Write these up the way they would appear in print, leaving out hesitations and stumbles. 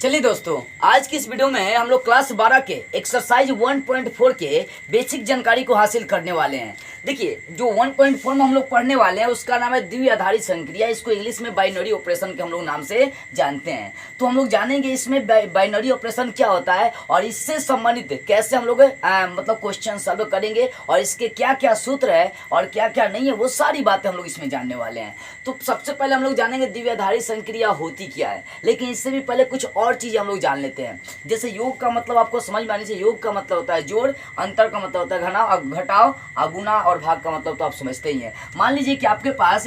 चलिए दोस्तों, आज की इस वीडियो में हम लोग क्लास 12 के एक्सरसाइज 1.4 के बेसिक जानकारी को हासिल करने वाले हैं। देखिए, जो 1.4 में हम लोग पढ़ने वाले हैं उसका नाम है द्विआधारी संक्रिया। इसको इंग्लिश में बाइनरी ऑपरेशन के हम लोग नाम से जानते हैं। तो हम लोग जानेंगे इसमें बाइनरी ऑपरेशन क्या होता है और इससे संबंधित कैसे हम लोग मतलब क्वेश्चन सॉल्व करेंगे और इसके क्या क्या सूत्र है और क्या क्या नहीं है, वो सारी बातें हम लोग इसमें जानने वाले हैं। तो सबसे पहले हम लोग जानेंगे द्विआधारी संक्रिया होती क्या है, लेकिन इससे भी पहले कुछ और चीज़ हम लोग जान लेते हैं। जैसे योग का मतलब आपको समझ में आने से, योग का मतलब होता है जोड़, अंतर का मतलब होता है घटाव, गुणा और भाग का मतलब तो आप समझते ही हैं। मान लीजिए कि आपके पास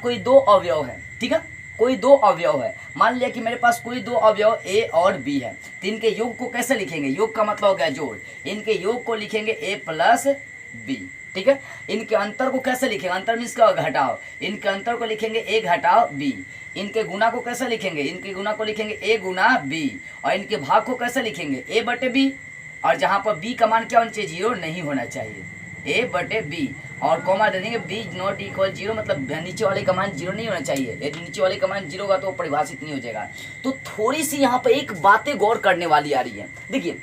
कोई दो अवयव है, ठीक है, कोई दो अवयव है। मान लिया कि मेरे पास कोई दो अवयव ए और बी है, तो इनके योग को कैसे लिखेंगे? योग का मतलब हो गया जोड़, इनके योग को लिखेंगे ए प्लस बी, ठीक है। इनके अंतर को कैसे लिखेंगे? अंतर मीन्स का घटाव, इनके अंतर को लिखेंगे ए घटाव बी। इनके गुना को कैसे लिखेंगे? इनके गुना को लिखेंगे ए गुना बी। और इनके भाग को कैसे लिखेंगे? ए बटे बी। और जहां पर बी का मान क्या होना चाहिए? 0 नहीं होना चाहिए, ए बटे बी। और कॉमा दे देंगे, बी नॉट इक्वल 0, मतलब नीचे वाले का मान 0 नहीं होना चाहिए। यदि नीचे वाले का मान 0 होगा तो वो परिभाषित नहीं हो जाएगा। तो थोड़ी सी यहाँ पर एक बातें गौर करने वाली आ रही है। देखिए,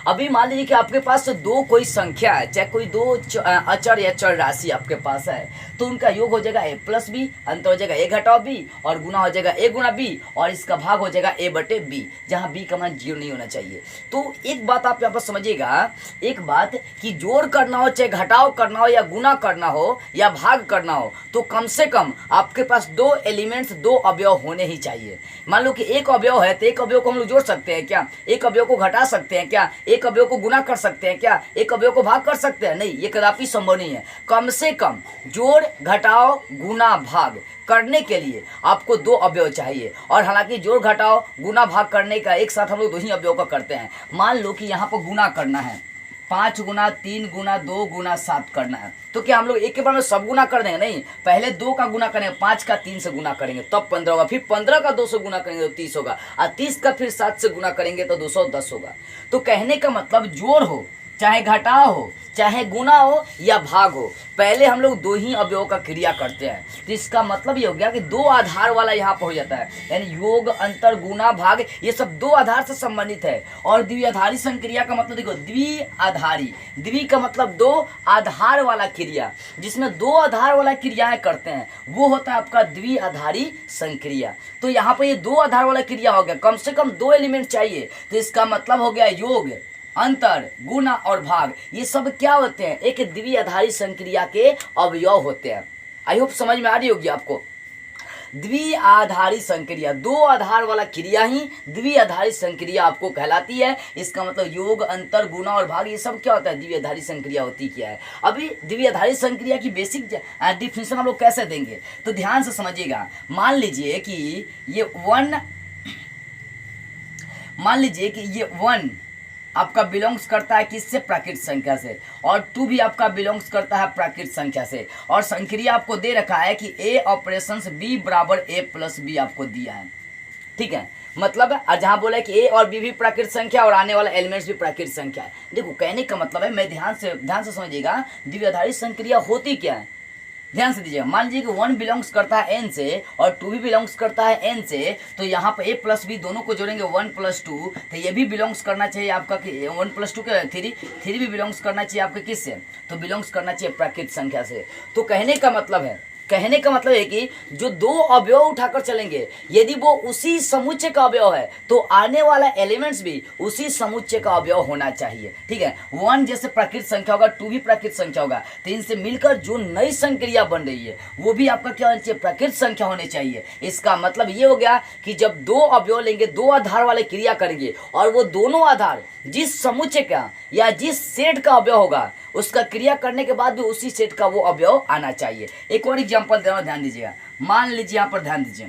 अभी मान लीजिए कि आपके पास दो कोई संख्या है, चाहे कोई दो अचर या चर राशि आपके पास है, तो उनका योग हो जाएगा ए प्लस बी, अंतर हो जाएगा ए घटाव बी, और गुना हो जाएगा ए गुना बी, और इसका भाग हो जाएगा ए बटे बी, जहां बी का मान 0 नहीं होना चाहिए। तो एक बात आप यहाँ पर समझिएगा, एक बात कि जोड़ करना हो, चाहे घटाव करना हो, या गुना करना हो, या भाग करना हो, तो कम से कम आपके पास दो एलिमेंट्स, दो अवयव होने ही चाहिए। मान लो कि एक अवयव है, तो एक अवयव को हम लोग जोड़ सकते हैं क्या? एक अवयव को घटा सकते हैं क्या? एक अवयव को गुना कर सकते हैं क्या? एक अवयव को भाग कर सकते हैं? नहीं, ये कदापि संभव नहीं है। कम से कम जोड़, घटाव, गुना, भाग करने के लिए आपको दो अवयव चाहिए। और हालांकि जोड़, घटाव, गुना, भाग करने का एक साथ हम लोग दो ही अवयव का करते हैं। मान लो कि यहाँ पर गुना करना है, 5 गुना 3 गुना 2 गुना 7 करना है, तो क्या हम लोग एक के बार में सब गुना कर देंगे? नहीं, पहले 2 का गुना करेंगे, 5 का 3 से गुना करेंगे तब 15 होगा, फिर 15 का 2 से गुना करेंगे तो 30 होगा, और 30 का फिर 7 से गुना करेंगे तो 210 होगा। तो कहने का मतलब जोड़ हो, चाहे घटाव हो, चाहे गुना हो या भाग हो, पहले हम लोग दो ही अवयव का क्रिया करते हैं। तो इसका मतलब ये हो गया कि दो आधार वाला यहाँ पर हो जाता है, यानी योग, अंतर, गुना, भाग, ये सब दो आधार से संबंधित है। और द्विआधारी संक्रिया का मतलब देखो, द्विआधारी, द्वि का मतलब दो, आधार वाला क्रिया, जिसमें दो आधार वाला क्रियाएं करते हैं, वो होता है आपका द्विआधारी संक्रिया। तो यहाँ पर ये दो आधार वाला क्रिया हो गया, कम से कम दो एलिमेंट चाहिए। तो इसका मतलब हो गया योग, अंतर, गुना और भाग, ये सब क्या होते हैं? एक द्विआधारी संक्रिया के अवयव होते हैं। आई होप समझ में आ रही होगी आपको। द्विआधारी संक्रिया, दो आधार वाला क्रिया ही द्विआधारी संक्रिया आपको कहलाती है। इसका मतलब योग, अंतर, गुना और भाग, ये सब क्या होता है? द्विआधारी संक्रिया होती क्या है? अभी द्विआधारी संक्रिया की बेसिक डिफिनेशन हम लोग कैसे देंगे, तो ध्यान से समझिएगा। मान लीजिए कि ये वन आपका बिलोंग्स करता है किससे? प्राकृत संख्या से, और 2 भी आपका बिलोंग्स करता है प्राकृत संख्या से। और संक्रिया आपको दे रखा है कि ए ऑपरेशन बी बराबर ए प्लस बी आपको दिया है, ठीक है। मतलब जहां बोला है कि ए और बी भी प्राकृत संख्या और आने वाला एलिमेंट्स भी प्राकृत संख्या है। देखो, कहने का मतलब है, मैं ध्यान से समझिएगा, द्विआधारी संक्रिया होती क्या है, ध्यान से दीजिएगा। मान लीजिए कि 1 बिलोंग्स करता है n से और 2 भी बिलोंग्स करता है n से, तो यहाँ पर a प्लस बी दोनों को जोड़ेंगे 1 प्लस 2, तो ये भी बिलोंग्स करना चाहिए आपका कि 1 प्लस 2 के 3 भी बिलोंग्स करना चाहिए आपके किससे? तो बिलोंग्स करना चाहिए प्राकृत संख्या से। तो कहने का मतलब है कि जो दो अवयव उठाकर चलेंगे, यदि वो उसी समुच्चय का अवयव है, तो आने वाला एलिमेंट्स भी उसी समुच्चय का अवयव होना चाहिए, ठीक है। 1 जैसे प्राकृत संख्या होगा, 2 भी प्राकृत संख्या होगा, तो इनसे मिलकर जो नई संक्रिया बन रही है वो भी आपका क्या होना चाहिए? प्राकृत संख्या होनी चाहिए। इसका मतलब ये हो गया कि जब दो अवयव लेंगे, दो आधार वाले क्रिया करेंगे, और वो दोनों आधार जिस समुच्चय का या जिस सेट का अवयव होगा, उसका क्रिया करने के बाद भी उसी सेट का वो अवयव आना चाहिए। एक और एग्जांपल दे रहा हूं, ध्यान दीजिएगा। मान लीजिए यहाँ पर ध्यान दीजिए,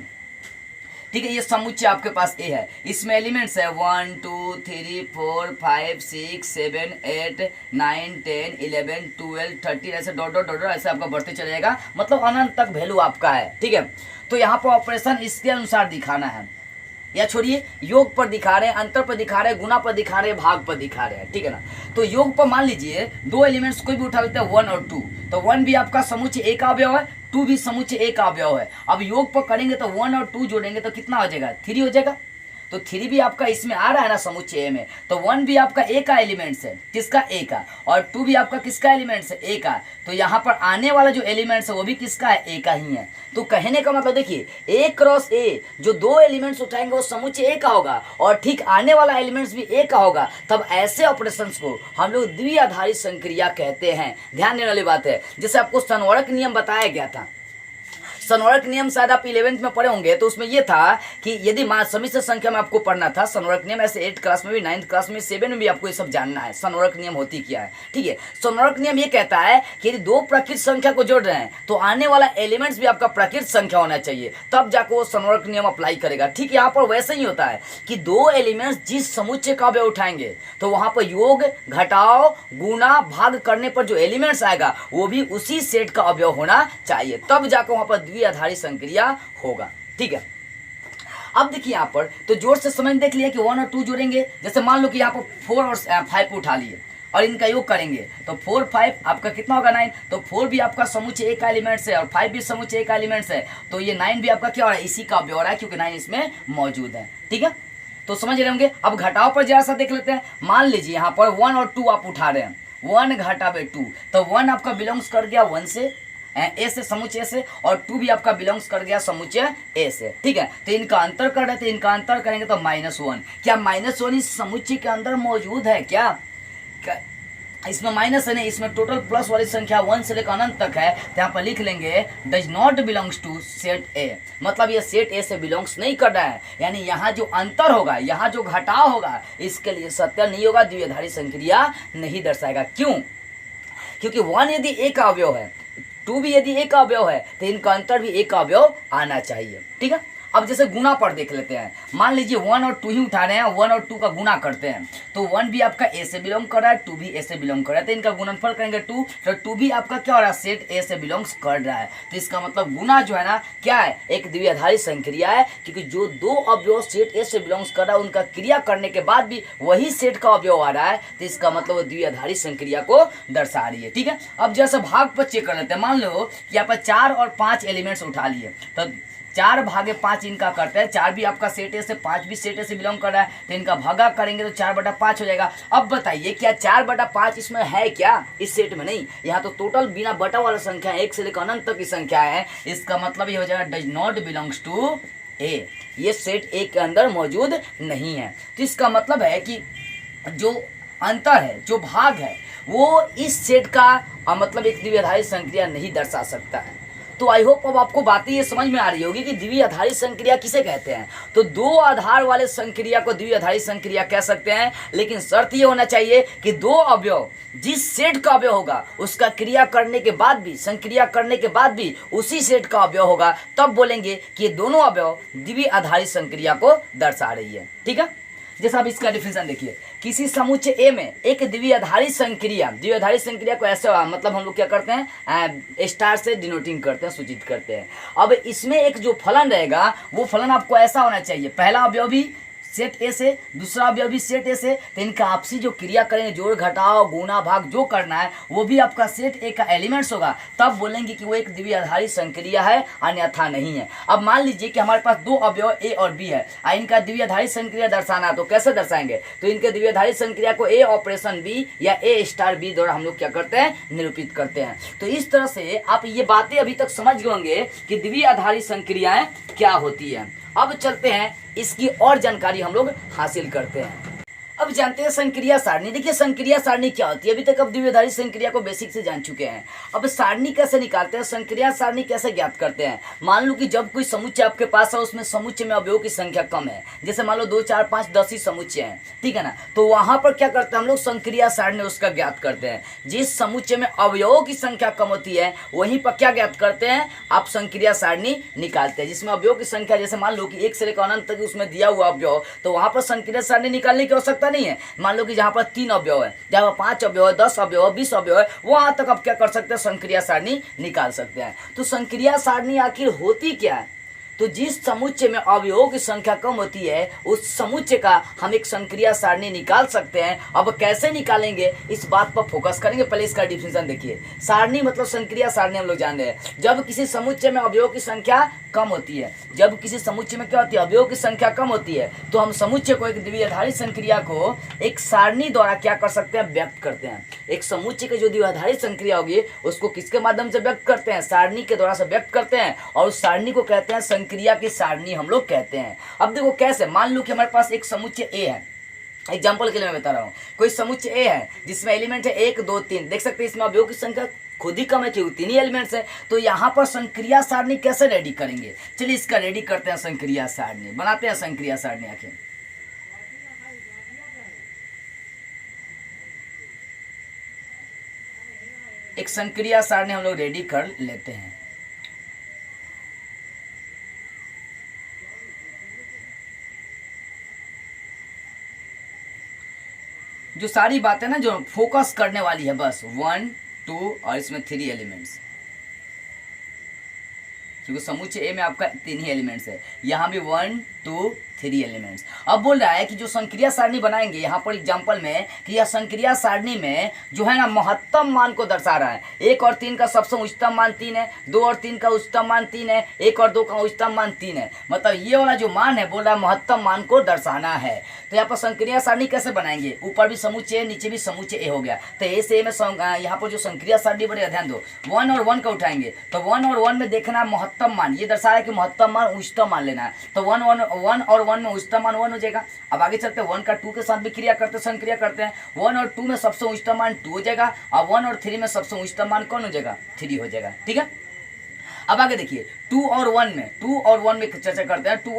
ठीक है, ये समुच्चय आपके पास ए है, इसमें एलिमेंट्स है 1 2 3 4 5 6 7 8 9 10 11 12 13, ऐसे डॉट डॉट डॉट ऐसे आपका बढ़ते चले जाएगा, मतलब अनंत तक वैल्यू आपका है, ठीक है। तो यहाँ पर ऑपरेशन इसके अनुसार दिखाना है, या छोड़िए, योग पर दिखा रहे हैं, अंतर पर दिखा रहे हैं, गुना पर दिखा रहे हैं, भाग पर दिखा रहे हैं, ठीक है ना। तो योग पर मान लीजिए दो एलिमेंट्स कोई भी उठा लेते हैं 1 और 2, तो 1 भी आपका समुच्चय ए का अवयव है, 2 भी समुच्चय ए का अवयव है। अब योग पर करेंगे तो 1 और 2 जोड़ेंगे तो कितना हो जाएगा? 3 हो जाएगा। तो 3 भी आपका इसमें आ रहा है ना समुच्चय ए में, तो 1 भी आपका ए का एलिमेंट्स है, किसका, ए का, और 2 भी आपका किसका एलिमेंट्स है, ए का। तो यहाँ पर आने वाला जो एलिमेंट्स है वो भी किसका है, ए का ही है। तो कहने का मतलब देखिए ए क्रॉस ए, जो 2 एलिमेंट्स उठाएंगे वो समुच्चय ए का होगा और ठीक आने वाला एलिमेंट्स भी ए का होगा। तब ऐसे ऑपरेशंस को हम लोग द्विआधारी संक्रिया कहते हैं। ध्यान देने वाली बात है। जैसे आपको संवर्ग नियम बताया गया था, संवर्ग नियम शायद आप 11th में पढ़े होंगे, तो उसमें यह था कि यदि समिश्र संख्या में आपको पढ़ना था संवर्ग नियम, ऐसे 8th क्लास में भी, 9th क्लास में, 7 में भी आपको ये सब जानना है संवर्ग नियम होती क्या है। ठीक है, संवर्ग नियम ये कहता है कि यदि 2 प्रकृत संख्या को जोड़ रहे हैं तो आने वाला एलिमेंट्स भी आपका प्रकृत संख्या होना चाहिए, तब जाकर वो संवर्ग नियम अप्लाई करेगा। ठीक है, यहाँ पर वैसे ही होता है कि 2 एलिमेंट्स जिस समुच्चय का अवयव उठाएंगे तो वहां पर योग, घटाव, गुणा, भाग करने पर जो एलिमेंट्स आएगा वो भी उसी सेट का अवयव होना चाहिए, तब जाकर वहां पर द्विआधारी संक्रिया होगा। ठीक है, अब देखिए यहाँ पर तो जोर से समझ देख लिया कि 1 और 2 जोड़ेंगे। जैसे मान लो कि यहाँ पर 4 और 5 उठा लिए और इनका योग करेंगे तो 4 5 आपका कितना होगा, 9। तो 4 भी आपका समुच्चय ए का एलिमेंट्स है और 5 भी समुच्चय ए का एलिमेंट्स है, तो ये 9 भी आपका क्या हो रहा है, इसी का अवयव हो रहा है, क्योंकि 9 इसमें मौजूद है। ठीक है, तो समझ रहे होंगे। अब घटाव पर जरा सा देख लेते हैं। मान लीजिए यहाँ पर 1 और 2 आप उठा रहे हैं, 1 घटावे 2, तो 1 आपका बिलोंग्स कर गया 1 से, ए से, समुच्चय से, और 2 भी आपका बिलोंग्स कर गया समुच्चय ए से। ठीक है, तो इनका अंतर कर रहे थे, इनका अंतर करेंगे तो -1। क्या -1 इस समुच्चय के अंदर मौजूद है क्या? इसमें माइनस है नहीं, इसमें टोटल प्लस वाली संख्या 1 से लेकर अनंत तक है, तो यहाँ पर लिख लेंगे does not belongs to set A, मतलब ये सेट ए से बिलोंग्स नहीं कर रहा है। यानी यहाँ जो अंतर होगा, यहाँ जो घटाव होगा, इसके लिए सत्य नहीं होगा, द्विआधारी संक्रिया नहीं दर्शाएगा। क्यों? क्योंकि 1 यदि ए का अवयव है, 2 भी यदि ए का अवयव है, तो इनका अंतर भी ए का अवयव आना चाहिए। ठीक है, अब जैसे गुना पर देख लेते हैं। मान लीजिए 1 और 2 ही उठा रहे हैं, 1 और 2 का गुना करते हैं, तो 1 भी आपका ए से बिलोंग कर रहा है, 2 भी ए से बिलोंग कर रहा है, तो इनका गुणनफल करेंगे 2, तो 2 भी आपका क्या हो रहा है, सेट ए से बिलोंग्स कर रहा है। तो इसका मतलब गुना जो है ना क्या है, एक द्विआधारी संक्रिया है, क्योंकि जो 2 अवयव सेट ए से बिलोंग्स कर रहा है उनका क्रिया करने के बाद भी वही सेट का अवयव आ रहा है, तो इसका मतलब द्विआधारी संक्रिया को दर्शा रही है। ठीक है, अब जैसे भाग पर चेक कर लेते हैं। मान लो कि यहाँ पर 4 और 5 एलिमेंट्स उठा लिए, तो 4 भागे 5 इनका करते हैं, 4 भी आपका सेट ए से, 5 भी सेट ए से बिलोंग कर रहा है, तो इनका भागा करेंगे तो 4/5 हो जाएगा। अब बताइए क्या 4/5 इसमें है क्या? इस सेट में नहीं, यहाँ तो टोटल बिना बटा वाला संख्या 1 से लेकर अनंत तक की संख्या है। इसका मतलब ये हो जाएगा डज नॉट बिलोंग्स टू ए, ये सेट ए के अंदर मौजूद नहीं है। तो इसका मतलब है कि जो अंतर है, जो भाग है, वो इस सेट का मतलब एक द्विआधारी संक्रिया नहीं दर्शा सकता है। तो आई होप अब आपको बातें ये समझ में आ रही होगी कि द्विआधारी संक्रिया किसे कहते हैं। तो 2 आधार वाले संक्रिया को द्विआधारी संक्रिया कह सकते हैं, लेकिन शर्त ये होना चाहिए कि 2 अवयव जिस सेट का अवयव होगा उसका क्रिया करने के बाद भी, संक्रिया करने के बाद भी उसी सेट का अवयव होगा, तब बोलेंगे कि ये दोनों अवयव द्विआधारी संक्रिया को दर्शा रही है। ठीक है, जैसा आप इसका डिफिनेशन देखिए, किसी समुच्चय ए में एक द्विआधारी संक्रिया को ऐसे मतलब हम लोग क्या करते हैं, स्टार से डिनोटिंग करते हैं, सूचित करते हैं। अब इसमें एक जो फलन रहेगा वो फलन आपको ऐसा होना चाहिए, पहला अवयव भी सेट ए से, दूसरा अवयव भी सेट ए से, तो इनका आपसी जो क्रिया करेंगे, जोड़ घटाव गुणा भाग जो करना है वो भी आपका सेट ए का एलिमेंट्स होगा, तब बोलेंगे कि वो एक द्विआधारी संक्रिया है, अन्यथा नहीं है। अब मान लीजिए कि हमारे पास 2 अवयव ए और बी है, इनका द्विआधारी संक्रिया दर्शाना, तो कैसे दर्शाएंगे? तो इनके द्विआधारी संक्रिया को ए ऑपरेशन बी या ए स्टार बी द्वारा हम लोग क्या करते हैं, निरूपित करते हैं। तो इस तरह से आप ये बातें अभी तक समझ गए होंगे कि द्विआधारी संक्रियाएं क्या होती है। अब चलते हैं इसकी और जानकारी हम लोग हासिल करते हैं। अब जानते हैं संक्रिया सारणी। देखिए संक्रिया सारणी क्या होती है, अभी तक अब द्विआधारी संक्रिया को बेसिक से जान चुके हैं। अब सारणी कैसे निकालते हैं, संक्रिया सारणी कैसे ज्ञात करते हैं। मान लो कि जब कोई समुच्चय आपके पास है, उसमें समुच्चय में अवयवों की संख्या कम है, जैसे मान लो 2 4 5 10 ही समुच्चय है, ठीक है ना, तो वहां पर क्या करते हैं हम लोग, संक्रिया सारणी उसका ज्ञात करते हैं। जिस समुच्चय में अवयवों की संख्या कम होती है वहीं पर क्या ज्ञात करते हैं, आप संक्रिया सारणी निकालते हैं। जिसमें अवयवों की संख्या, जैसे मान लो कि 1 से लेकर अनंत तक उसमें दिया हुआ अवयव, तो वहां पर संक्रिया सारणी निकालने की आवश्यकता नहीं है। मान लो कि जहां पर 3 अवयव है, जहां पर 5 अवयव है, 10 अवयव है, 20 अवयव है, वहां तक आप क्या कर सकते हैं, संक्रिया सारणी निकाल सकते हैं। तो संक्रिया सारणी आखिर होती क्या है? तो जिस समुच्चय में अवयवों की संख्या कम होती है उस समुच्चय का हम एक संक्रिया सारणी निकाल सकते हैं। अब कैसे निकालेंगे इस बात पर फोकस करेंगे। पहले इसका डिफिनेशन देखिए। सारणी मतलब संक्रिया सारणी हम लोग जान रहे हैं, जब किसी समुच्चय में अवयवों की संख्या कम होती है, जब किसी समुच्चय में क्या होती है, अवयव की संख्या कम होती है, तो हम समुच्चय को, एक द्विआधारी संक्रिया को एक सारणी द्वारा क्या कर सकते हैं, व्यक्त करते हैं। एक समुच्चय की जो द्विआधारी संक्रिया होगी उसको किसके माध्यम से व्यक्त करते हैं, सारणी के द्वारा से व्यक्त करते हैं, और उस सारणी को कहते हैं संक्रिया की सारणी हम लोग कहते हैं। अब देखो कैसे, मान लो कि हमारे पास एक समुच्चय ए है, एग्जाम्पल के लिए मैं बता रहा हूँ, कोई समुच्चय ए है जिसमें एलिमेंट है 1 2 3, देख सकते हैं इसमें अवयव की संख्या खुद ही कम है क्योंकि 3 ही एलिमेंट्स है। तो यहाँ पर संक्रिया सारणी कैसे रेडी करेंगे, चलिए इसका रेडी करते हैं, संक्रिया सारणी बनाते हैं, संक्रिया सारणी आखिर एक संक्रिया सारणी हम लोग रेडी कर लेते हैं। जो सारी बातें ना जो फोकस करने वाली है, बस 1 2 और इसमें 3 एलिमेंट्स, क्योंकि समुच्चय ए में आपका 3 ही एलिमेंट्स है, यहाँ भी 1 2 3 एलिमेंट्स। अब बोल रहा है कि जो संक्रिया सारणी बनाएंगे यहाँ पर एग्जांपल में, कि यह संक्रिया सारणी में जो है ना महत्तम मान को दर्शा रहा है। 1 और 3 का सबसे उच्चतम मान 3 है, 2 और 3 का उच्चतम मान 3 है, 1 और 2 का उच्चतम मान 3 है, मतलब ये वाला जो मान है बोल रहा है महत्तम मान को दर्शाना है। तो यहाँ पर संक्रिया सारणी कैसे बनाएंगे, ऊपर भी समुच्चय नीचे भी समुच्चय ए हो गया, तो ए से ए में यहाँ पर जो संक्रिया सारणी बनेगा, ध्यान दो 1 और 1 का उठाएंगे तो 1 और 1 में देखना महत्तम मान, ये दर्शा रहा है कि महत्तम मान उच्चतम मान लेना है, तो 1 और 1 में उच्चतम मान 1 हो जाएगा। अब आगे चलते हैं, 1 का 2 के साथ भी क्रिया करते, संक्रिया करते हैं, 1 और 2 में सबसे उच्चतम मान 2 हो जाएगा, और 1 और 3 में सबसे उच्चतम मान कौन हो जाएगा, 3 हो जाएगा। ठीक है, अब आगे देखिए 2 और 1 में चर्चा करते हैं। 2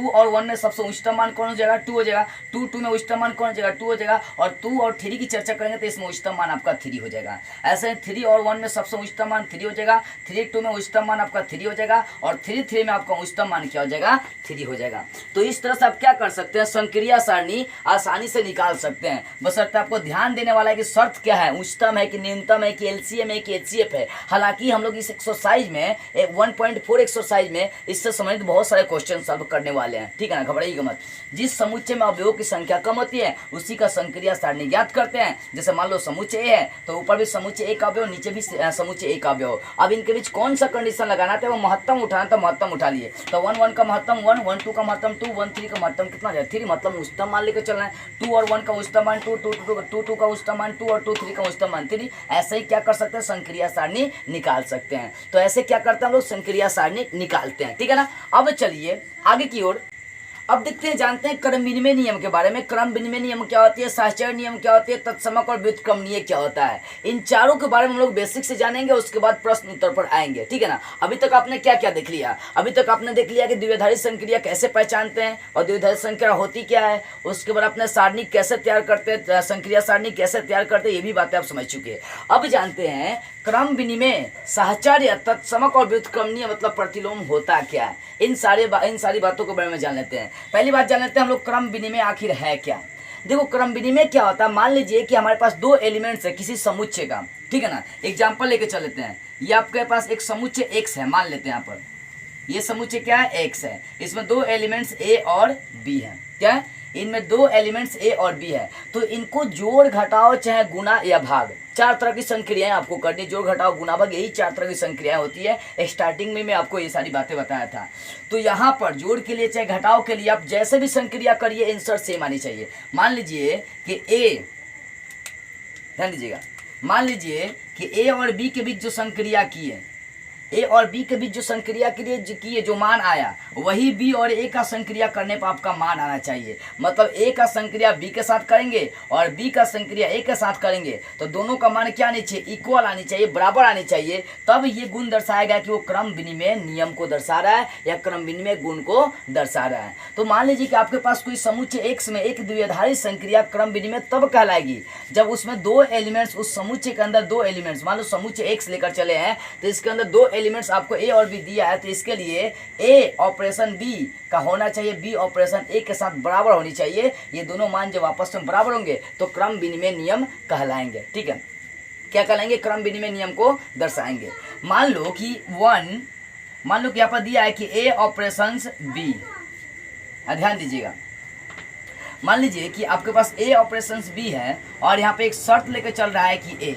और 1 में सबसे उच्चतम मान कौन हो जाएगा, 2 हो जाएगा। 2 में उच्चतम मान कौन हो जाएगा, 2 हो जाएगा। और 2 और 3 की चर्चा करेंगे तो इसमें उच्चतम मान आपका 3 हो जाएगा। ऐसे 3 और 1 में सबसे उच्चतम मान 3 हो जाएगा, 3 में उच्चतम मान आपका 3 हो जाएगा, और 3 में आपका उच्चतम मान क्या हो जाएगा, 3 हो जाएगा। तो इस तरह से आप क्या कर सकते हैं, संक्रिया सारणी आसानी से निकाल सकते हैं। बशर्ते आपको ध्यान देने वाला है कि शर्त क्या है, उच्चतम है कि न्यूनतम है कि एलसीएम है कि एचसीएफ है। हालांकि हम लोग इस एक्सरसाइज में 1.4 एक्सरसाइज में इससे संबंधित बहुत सारे क्वेश्चन सॉल्व करने वाले हैं। ठीक है ना, घबराइएगा मत। जिस समुच्चय में अवयवों की संख्या कम होती है उसी का संक्रिया सारणी ज्ञात करते हैं। जैसे मान लो समुच्चय ए है तो ऊपर भी समुच्चय ए का अवयव, नीचे भी समुच्चय ए का अवयव। अब इनके बीच कौन सा कंडीशन लगाना था, वो महत्तम उठाना था, महत्तम उठा लिए। तो 1 का महत्तम 1, 1 2 का महत्तम 2, 1 3 का महत्तम कितना जाए 3, मतलब उच्चतम मान लेकर चलना है। 2 और 1 का उच्चतम मान 2, 2 का उच्चतम मान 2 और 2 3 का उच्चतम मान 3। ऐसे ही क्या कर सकते हैं, संक्रिया सारणी निकाल सकते हैं। तो ऐसे क्या करते हैं हम लोग, संक्रिया सारणी निकालते हैं। ठीक है ना, अब चलिए आगे की ओर। अब देखते हैं, जानते हैं क्रम विनिमय नियम के बारे में। क्रम विनिमय नियम क्या होती है, सहचरण नियम क्या होती है, तत्समक और व्युत्क्रमणीय क्या होता है। इन चारों के बारे में हम लोग बेसिक से जानेंगे, उसके बाद प्रश्न उत्तर पर आएंगे। ठीक है ना, अभी तक आपने क्या क्या देख लिया, अभी तक आपने देख लिया कि द्विआधारी संक्रिया कैसे पहचानते हैं और द्विआधारी संक्रिया होती क्या है। उसके बाद अपने सारणी कैसे तैयार करते हैं, संक्रिया सारणी कैसे तैयार करते हैं, ये भी बातें आप समझ चुके हैं। अब जानते हैं क्रम विनिमय, सहचर्य, तत्समक और व्युत्क्रमणीय मतलब प्रतिलोम होता क्या है। इन सारी बातों के बारे में जान लेते हैं। पहली बात जान लेते हैं हम लोग, क्रम विनिमय आखिर है क्या। देखो क्रम विनिमय क्या होता है, मान लीजिए कि हमारे पास 2 एलिमेंट्स है किसी समुच्चय का। ठीक है ना, एग्जाम्पल लेके चल लेते हैं। ये आपके पास एक समुच्चय x है, मान लेते हैं यहाँ पर ये समुच्चय क्या है, x है। इसमें 2 एलिमेंट्स a और b है। क्या है, इनमें 2 एलिमेंट्स a और b है। तो इनको जोड़ घटाओ चाहे गुना या भाग, 4 तरह की संक्रियाएं आपको करनी, जोड़ घटाओ गुना भाग, यही 4 तरह की संक्रियाएं होती है। स्टार्टिंग में मैं आपको ये सारी बातें बताया था। तो यहाँ पर जोड़ के लिए चाहे घटाओ के लिए आप जैसे भी संक्रिया करिए आंसर सेम आनी चाहिए। मान लीजिए कि a, ध्यान दीजिएगा, मान लीजिए कि a और b के बीच जो संक्रिया की है, ए और बी के बीच जो संक्रिया के लिए की जो मान आया वही बी और ए का संक्रिया करने पर आपका मान आना चाहिए। मतलब ए का संक्रिया बी के साथ करेंगे और बी का संक्रिया ए के साथ करेंगे तो दोनों का मान क्या आनी चाहिए, इक्वल आनी चाहिए, बराबर आनी चाहिए। तब ये गुण दर्शाएगा कि वो क्रम विनिमय नियम को दर्शा रहा है या क्रम विनिमय गुण को दर्शा रहा है। तो मान लीजिए कि आपके पास कोई समुच्चय एक्स में एक द्विआधारी संक्रिया क्रम विनिमय तब कहलाएगी जब उसमें 2 एलिमेंट्स, उस समुच्चय के अंदर 2 एलिमेंट्स, मान लो समुच्चय एक्स लेकर चले हैं तो इसके अंदर 2 एलिमेंट्स आपको ए और बी दिया है। तो इसके लिए ए ऑपरेशन बी का होना चाहिए बी ऑपरेशन ए के साथ बराबर होनी चाहिए। ये दोनों मान जब आपस में बराबर होंगे तो क्रम विनिमय नियम कहलाएंगे। ठीक है, क्या कहलाएंगे, क्रम विनिमय नियम को दर्शाएंगे। मान लो कि यहाँ पर दिया है कि ए ऑपरेशन बी, ध्यान दीजिएगा, मान लीजिए कि आपके पास ए ऑपरेशन बी है और यहाँ पे एक शर्त लेकर चल रहा है कि ए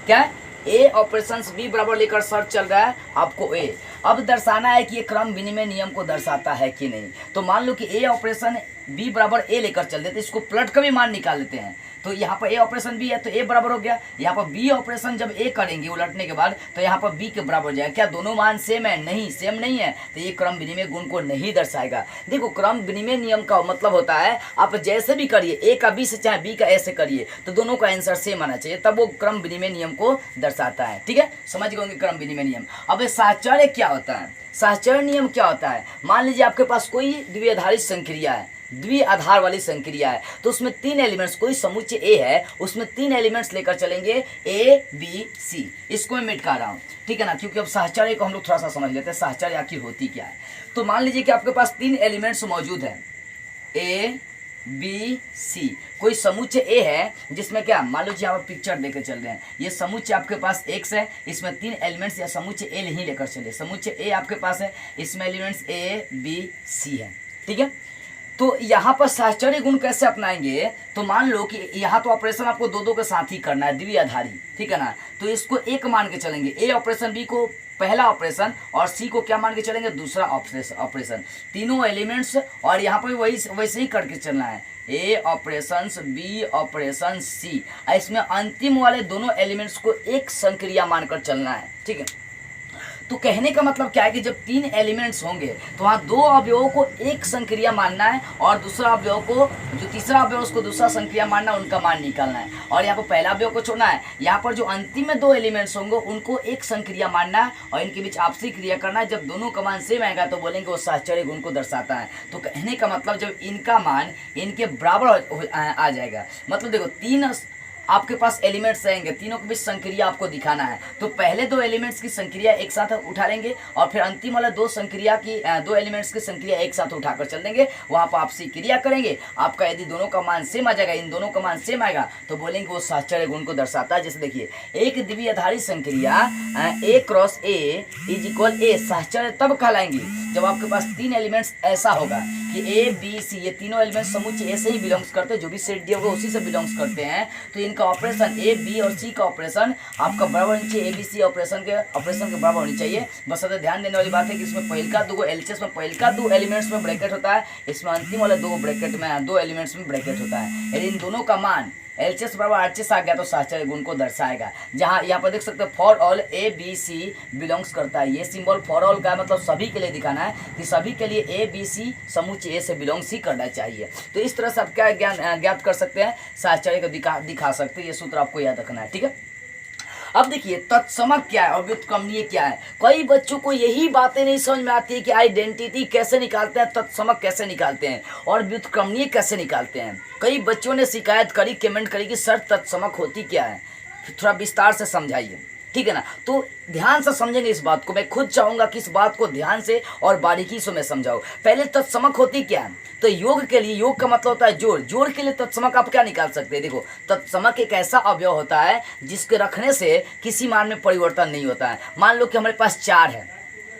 क्या है, ए ऑपरेशन बी बराबर लेकर शर्त चल रहा है आपको ए। अब दर्शाना है कि ये क्रम विनिमय नियम को दर्शाता है कि नहीं। तो मान लो कि ए ऑपरेशन बी बराबर ए लेकर चल देते, इसको प्लट का भी मान निकाल लेते हैं। तो यहाँ पर ए ऑपरेशन बी है तो ए बराबर हो गया, यहाँ पर बी ऑपरेशन जब ए करेंगे उलटने के बाद तो यहाँ पर बी के बराबर हो जाएगा। क्या दोनों मान सेम है? नहीं, सेम नहीं है, तो ये क्रम विनिमय गुण को नहीं दर्शाएगा। देखो क्रम विनिमय नियम का मतलब होता है आप जैसे भी करिए, ए का बी से चाहे बी का ए से करिए, तो दोनों का आंसर सेम आना चाहिए, तब वो क्रम विनिमय नियम को दर्शाता है। ठीक है, समझ गए क्रम विनिमय नियम। अब साहचर्य क्या होता है? साहचर्य नियम क्या होता है? मान लीजिए आपके पास कोई द्विआधारित संक्रिया है, द्विआधार वाली संक्रिया है, तो उसमें 3 एलिमेंट्स, कोई समुच्चय ए है उसमें 3 एलिमेंट्स लेकर चलेंगे ए बी सी। इसको मैं मिटा रहा हूँ, ठीक है ना, क्योंकि अब साहचर्य को हम लोग थोड़ा सा समझ लेते हैं साहचर्य आखिर होती क्या है। तो मान लीजिए कि आपके पास 3 एलिमेंट्स मौजूद है ए बी सी, कोई समुच्चय ए है जिसमें क्या, मान लो जी आप पिक्चर देकर चल रहे हैं, ये समुच्चय आपके पास एक्स है, इसमें 3 एलिमेंट्स या समुच्चय ए नहीं लेकर चले, समुच्चय ए आपके पास है, इसमें एलिमेंट्स ए बी सी है। ठीक है, तो यहाँ पर साहचर्य गुण कैसे अपनाएंगे? तो मान लो कि यहाँ तो ऑपरेशन आपको दो के साथ ही करना है, द्विआधारी, ठीक है ना, तो इसको एक मान के चलेंगे, ए ऑपरेशन बी को पहला ऑपरेशन और सी को क्या मान के चलेंगे, दूसरा ऑपरेशन, तीनों एलिमेंट्स, और यहाँ पर वही वैसे ही करके चलना है, ए ऑपरेशन बी ऑपरेशन सी, इसमें अंतिम वाले दोनों एलिमेंट्स को एक संक्रिया मानकर चलना है। ठीक है, तो कहने का मतलब क्या है कि जब 3 एलिमेंट्स होंगे तो वहाँ 2 अवयवों को एक संक्रिया मानना है और दूसरा अवयव को, जो तीसरा अवयव उसको दूसरा संक्रिया मानना है, उनका मान निकालना है, और यहाँ पर पहला अवयव को छोड़ना है। यहाँ पर जो अंतिम में 2 एलिमेंट्स होंगे उनको एक संक्रिया मानना है और इनके बीच आपसी क्रिया करना है। जब दोनों का मान सेम आएगा तो बोलेंगे वो साहचर्य गुण को दर्शाता है। तो कहने का मतलब जब इनका मान इनके बराबर आ जाएगा, मतलब देखो 3 आपके पास एलिमेंट्स रहेंगे, तीनों के बीच संक्रिया आपको दिखाना है, तो पहले 2 एलिमेंट्स की संक्रिया एक साथ उठा लेंगे और फिर अंतिम वाला 2 एलिमेंट्स की संक्रिया एक साथ उठाकर चल देंगे, वहां पर आपसी क्रिया करेंगे। आपका यदि दोनों का मान सेम आ जाएगा, इन दोनों का मान सेम आएगा, तो बोलेंगे वो साहचर्य गुण को दर्शाता है। जैसे देखिए एक द्विआधारी संक्रिया ए क्रॉस ए इज इक्वल ए, साहचर्य तब कहलाएंगे जब आपके पास 3 एलिमेंट्स ऐसा होगा कि ए बी सी, ये तीनों एलिमेंट्स समुच्चय ए से ही बिलोंग्स करते हैं, जो भी सेट दिया होगा उसी से बिलोंग्स करते हैं, तो इनका ऑपरेशन ए बी और सी का ऑपरेशन आपका बराबर होनी चाहिए, ए बी सी ऑपरेशन के बराबर होनी चाहिए। बस ध्यान देने वाली बात है कि इसमें पहिलका 2 एलसीएस में पहिलका 2 एलिमेंट्स में ब्रैकेट होता है, इसमें अंतिम वाले 2 एलिमेंट्स में ब्रैकेट होता है। यदि इन दोनों का मान एलसीएस बराबर आरसीएस आ गया तो साहचर्य गुण को दर्शाएगा। जहां यहाँ पर देख सकते हैं for all A B C belongs करता है, ये सिंबल फॉर ऑल का मतलब सभी के लिए दिखाना है कि सभी के लिए ए बी सी समुच्चय ए से बिलोंग्स ही करना चाहिए। तो इस तरह से आप क्या ज्ञात कर सकते हैं, साहचर्य को दिखा सकते हैं। ये सूत्र आपको याद रखना है। ठीक है, अब देखिए तत्समक क्या है और व्युत्क्रमणीय क्या है। कई बच्चों को यही बातें नहीं समझ में आती है कि आइडेंटिटी कैसे निकालते हैं, तत्समक कैसे निकालते हैं और व्युत्क्रमणीय कैसे निकालते हैं। कई बच्चों ने शिकायत करी, कमेंट करी कि सर तत्समक होती क्या है, थोड़ा विस्तार से समझाइए। ठीक है ना, तो ध्यान से समझेंगे इस बात को। मैं खुद चाहूंगा कि इस बात को ध्यान से और बारीकी से मैं समझाऊं। पहले तत्समक होती क्या है, तो योग के लिए, योग का मतलब होता है जोड़, जोड़ के लिए तत्समक आप क्या निकाल सकते हैं। देखो तत्समक एक ऐसा अवयव होता है जिसके रखने से किसी मान में परिवर्तन नहीं होता है। मान लो कि हमारे पास 4 है,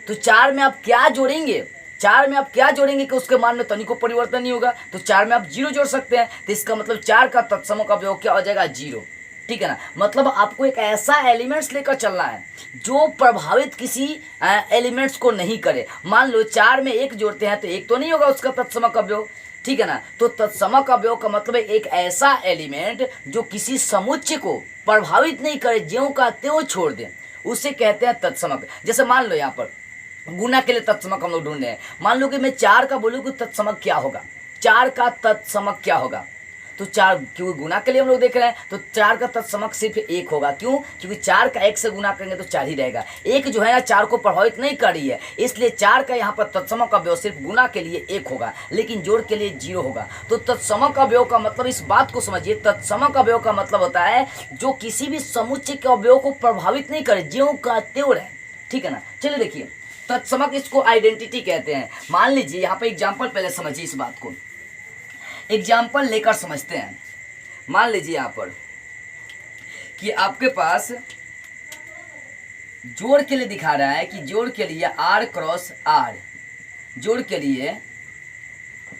तो 4 में आप क्या जोड़ेंगे, 4 में आप क्या जोड़ेंगे कि उसके मान में तनिको परिवर्तन नहीं होगा, तो 4 में आप 0 जोड़ सकते हैं। तो इसका मतलब 4 का तत्समक अवयव क्या हो जाएगा, 0। ठीक है ना, मतलब आपको एक ऐसा एलिमेंट्स लेकर चलना है जो प्रभावित किसी एलिमेंट्स को नहीं करे। मान लो 4 में 1 जोड़ते हैं तो 1 तो नहीं होगा उसका तत्समक अवयव। ठीक है ना, तो तत्समक अवयव का मतलब है एक ऐसा एलिमेंट जो किसी समुच्चय को प्रभावित नहीं करे, ज्यों का त्यों छोड़ दे, उसे कहते हैं तत्समक। जैसे मान लो यहाँ पर गुना के लिए तत्समक हम लोग ढूंढ रहे हैं। मान लो कि मैं 4 का बोलूँ कि तत्समक क्या होगा, 4 का तत्समक क्या होगा, तो 4, क्योंकि गुना के लिए हम लोग देख रहे हैं तो 4 का तत्समक सिर्फ 1 होगा। क्यों, क्योंकि 4 का 1 से गुना करेंगे तो 4 ही रहेगा। 1 जो है ना 4 को प्रभावित नहीं कर रही है, इसलिए 4 का यहाँ पर तत्समक अवयव सिर्फ गुना के लिए 1 होगा, लेकिन जोड़ के लिए 0 होगा। तो तत्समक अवयव का मतलब, इस बात को समझिए, तत्समक अवयव का मतलब होता है जो किसी भी समुच्चय के अवयव को प्रभावित नहीं करे, ज्यों का त्यों रहे। ठीक है ना, चलिए देखिए तत्समक, इसको आइडेंटिटी कहते हैं। मान लीजिए यहाँ पर एग्जाम्पल, पहले समझिए इस बात को, एग्जाम्पल लेकर समझते हैं। मान लीजिए यहाँ पर कि आपके पास जोड़ के लिए दिखा रहा है कि जोड़ के लिए R क्रॉस R, जोड़ के लिए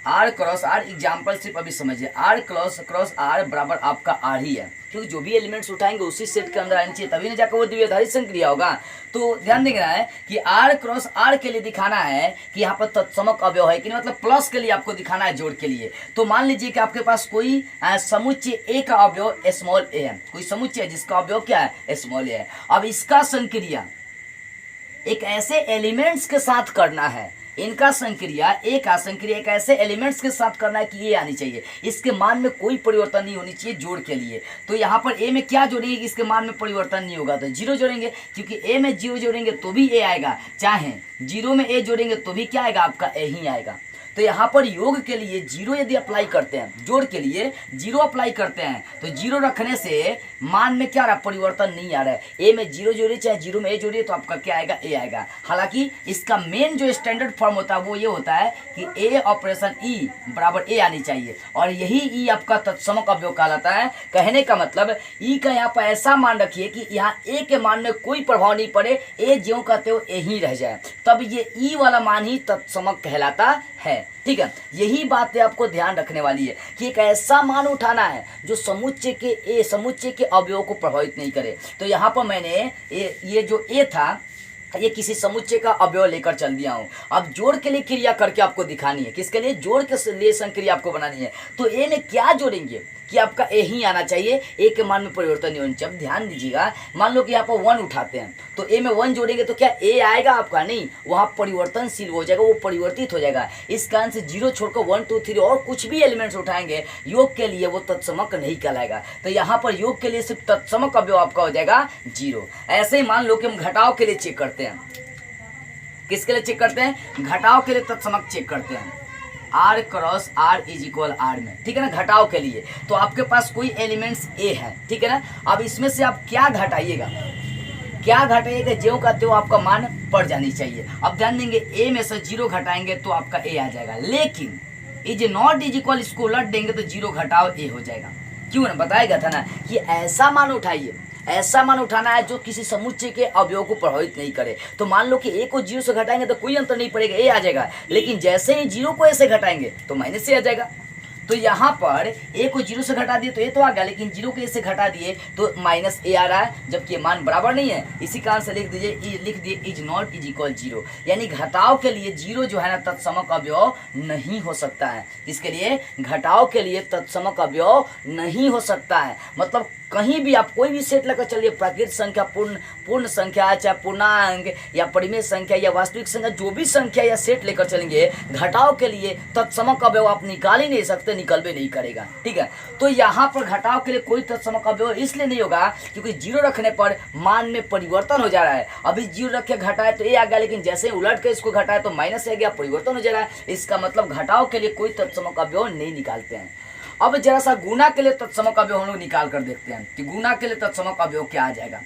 आर क्रॉस आर एग्जाम्पल सिर्फ अभी समझिए, आर क्रॉस आर बराबर आपका आर ही है, क्योंकि जो भी एलिमेंट्स उठाएंगे उसी सेट के अंदर आनी चाहिए, तभी ना जाकर वो द्विआधारी संक्रिया होगा। तो ध्यान देना है कि आर क्रॉस आर के लिए दिखाना है कि यहाँ पर तत्समक अवयव है कि नहीं, मतलब प्लस के लिए आपको दिखाना है, जोड़ के लिए। तो मान लीजिए कि आपके पास कोई समुच्चय ए का अवयव स्मॉल ए है, कोई समुच्चय जिसका अवयव क्या है, स्मॉल ए है। अब इसका संक्रिया एक ऐसे एलिमेंट्स के साथ करना है, इनका संक्रिया ए का संक्रिया एक ऐसे एलिमेंट्स के साथ करना है कि ये आनी चाहिए, इसके मान में कोई परिवर्तन नहीं होनी चाहिए जोड़ के लिए। तो यहाँ पर ए में क्या जोड़ेंगे कि इसके मान में परिवर्तन नहीं होगा, तो जीरो जोड़ेंगे, क्योंकि ए में जीरो जोड़ेंगे तो भी ए आएगा, चाहे जीरो में ए जोड़ेंगे तो भी क्या आएगा, आपका ए ही आएगा। तो यहाँ पर योग के लिए जीरो यदि अप्लाई करते हैं, जोड़ के लिए जीरो अप्लाई करते हैं, तो जीरो रखने से मान में क्या आ रहा है, परिवर्तन नहीं आ रहा है। ए में जीरो जोड़िए चाहे जीरो में ए जोड़िए तो आपका क्या आएगा, ए आएगा। हालांकि इसका मेन जो स्टैंडर्ड फॉर्म होता है वो ये होता है कि ए ऑपरेशन ई बराबर ए आनी चाहिए, और यही ई आपका तत्समक अवयव कहलाता है। कहने का मतलब ई का यहाँ पर ऐसा मान रखिए कि यहाँ ए के मान में कोई प्रभाव नहीं पड़े, ए ज्यों कहते हो ए ही रह जाए, तब ये ई वाला मान ही तत्समक कहलाता है। ठीक है, यही बातें आपको ध्यान रखने वाली है कि एक ऐसा मान उठाना है जो समुच्चय के अवयव को प्रभावित नहीं करे। तो यहाँ पर मैंने ये जो ए था ये किसी समुच्चय का अवयव लेकर चल दिया हूँ। अब जोड़ के लिए क्रिया करके आपको दिखानी है, किसके लिए, जोड़ के लिए संक्रिया आपको बनानी है। तो ए में क्या जोड़ेंगे कि आपका ए ही आना चाहिए, ए के मान में परिवर्तन नहीं होना चाहिए। अब ध्यान दीजिएगा, मान लो कि यहाँ पर 1 उठाते हैं तो ए में 1 जोड़ेंगे तो क्या ए आएगा आपका, नहीं, वहाँ परिवर्तनशील हो जाएगा, वो परिवर्तित हो जाएगा। इस कारण से जीरो छोड़कर 1 2 3 और कुछ भी एलिमेंट्स उठाएंगे योग के लिए वो तत्समक नहीं कहलाएगा। तो यहाँ पर योग के लिए सिर्फ तत्समक अवयव आपका हो जाएगा जीरो। ऐसे ही मान लो कि हम घटाव के लिए चेक करते हैं, किसके लिए चेक करते हैं, घटाव के लिए तत्समक चेक करते हैं, R cross R is equal R में, ठीक है ना, घटाव के लिए। तो आपके पास कोई एलिमेंट्स ए है, ठीक है ना। अब इसमें से आप क्या घटाइएगा, ज्यों का त्यों आपका मान पड़ जानी चाहिए। अब ध्यान देंगे ए में से जीरो घटाएंगे तो आपका ए आ जाएगा, लेकिन इज नॉट इज इक्वल इसको उलट देंगे तो जीरो घटाओ ए हो जाएगा। क्यों ना, बताया गया था ना कि ऐसा मान उठाइए, ऐसा मान उठाना है जो किसी समुच्चय के अवयव को प्रभावित नहीं करे। तो मान लो कि ए को जीरो से घटाएंगे तो कोई अंतर नहीं पड़ेगा, ए आ जाएगा, लेकिन जैसे ही जीरो को ए से घटाएंगे तो माइनस से आ जाएगा। तो यहाँ पर ए को जीरो से घटा दिए तो ए तो आ गया, लेकिन जीरो को ए से घटा दिए तो माइनस ए आ रहा है, जबकि मान बराबर नहीं है। इसी कारण से लिख दिए is not is equal zero, यानी घटाव के लिए जीरो जो है ना तत्समक अवयव नहीं हो सकता है। इसके लिए घटाव के लिए तत्समक अवयव नहीं हो सकता है। मतलब कहीं भी आप कोई भी सेट लेकर चलिए, प्राकृत संख्या, पूर्ण संख्या, चाहे पूर्णांक या परिमेय संख्या या वास्तविक संख्या, जो भी संख्या या सेट लेकर चलेंगे, घटाव के लिए तत्समक अवयव आप निकाल ही नहीं सकते, निकल भी नहीं करेगा। ठीक है, तो यहाँ पर घटाव के लिए कोई तत्समक अवयव इसलिए नहीं होगा क्योंकि जीरो रखने पर मान में परिवर्तन हो जा रहा है। अभी जीरो रख के घटाए तो ए आ गया, लेकिन जैसे ही उलट के इसको घटाए तो माइनस आ गया, परिवर्तन हो जा रहा है। इसका मतलब घटाव के लिए कोई तत्समक अवयव नहीं निकालते हैं। अब जरा सा गुणा के लिए तत्समक अवयव हम लोग निकाल कर देखते हैं कि गुणा के लिए तत्समक अवयव क्या आ जाएगा।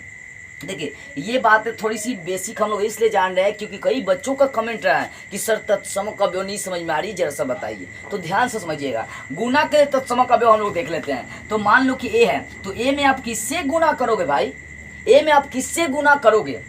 देखिए, ये बात थोड़ी सी बेसिक हम लोग इसलिए जान रहे हैं क्योंकि कई बच्चों का कमेंट रहा है कि सर तत्समक अवयव नहीं समझ में आ रही, जरा सा बताइए। तो ध्यान से समझिएगा, गुणा के लिए तत्समक अवयव हम लोग देख लेते हैं। तो मान लो कि ए है, तो ए में आप किससे गुणा करोगे भाई, ए में आप किससे गुणा करोगे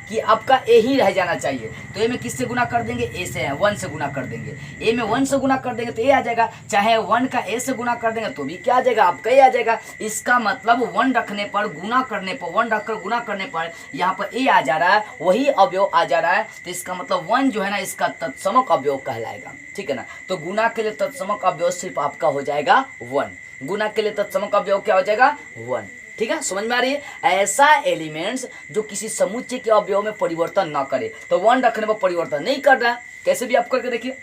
कि आपका ए ही रह जाना चाहिए। तो ए में किससे गुना कर देंगे, ए से, 1 से गुना कर देंगे। ए में 1 से गुना कर देंगे तो ए आ जाएगा, चाहे 1 का ए से गुना कर देंगे तो भी क्या आ जाएगा, आपका ए आ जाएगा। इसका मतलब 1 रखने पर, गुना करने पर, 1 रखकर गुना करने पर यहाँ पर ए आ जा रहा है, वही अवयव आ जा रहा है। तो इसका मतलब 1 जो है ना इसका तत्समक अवयव कहलाएगा। ठीक है ना, तो गुना के लिए तत्समक अवयव सिर्फ आपका हो जाएगा 1। गुना के लिए तत्समक अवयव क्या हो जाएगा, 1। ठीक है, समझ में आ रही है। ऐसा एलिमेंट्स जो किसी समुच्चय के अवयव में परिवर्तन न करे, तो 1 रखने पर परिवर्तन नहीं कर रहा है, कैसे भी आप करके देखिए।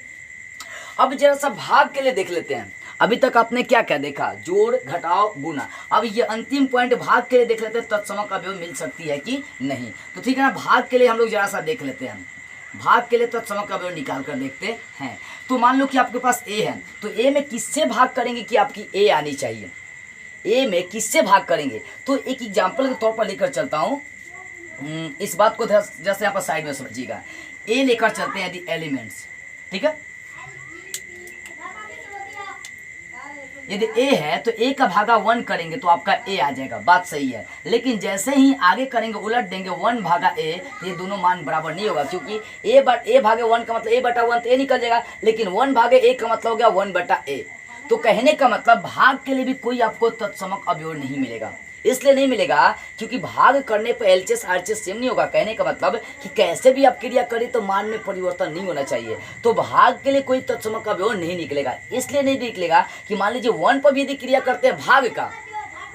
अब जरा सा भाग के लिए देख लेते हैं। अभी तक आपने क्या क्या देखा, जोड़, घटाव, गुना। अब ये अंतिम पॉइंट भाग के लिए देख लेते हैं, तत्समक अवयव मिल सकती है कि नहीं। तो ठीक है ना, भाग के लिए हम लोग जरा सा देख लेते हैं। भाग के लिए तत्समक अवयव निकाल कर देखते हैं। तो मान लो कि आपके पास ए है, तो ए में किससे भाग करेंगे कि आपकी ए आनी चाहिए, ए में किससे भाग करेंगे। तो एक एग्जाम्पल के तौर पर लेकर चलता हूं, इस बात को जैसे यहाँ पर साइड में समझिएगा। ए लेकर चलते हैं यदि एलिमेंट्स, ठीक है, यदि a है तो a का भागा 1 करेंगे तो आपका a आ जाएगा, बात सही है। लेकिन जैसे ही आगे करेंगे उलट देंगे 1 भागा a, तो ये दोनों मान बराबर नहीं होगा, क्योंकि a भागे 1 का मतलब a बटा 1 तो a निकल जाएगा, लेकिन 1 भागे a का मतलब हो गया 1 बटा a। तो कहने का मतलब भाग के लिए भी कोई आपको तत्समक अवयव नहीं मिलेगा। इसलिए नहीं मिलेगा क्योंकि भाग करने पर एलएचएस आरएचएस सेम नहीं होगा। कहने का मतलब कि कैसे भी आप क्रिया करें तो मान में परिवर्तन नहीं होना चाहिए, तो भाग के लिए कोई तत्समक अवयव नहीं निकलेगा। इसलिए नहीं निकलेगा कि मान लीजिए 1 पर भी यदि क्रिया करते हैं भाग का,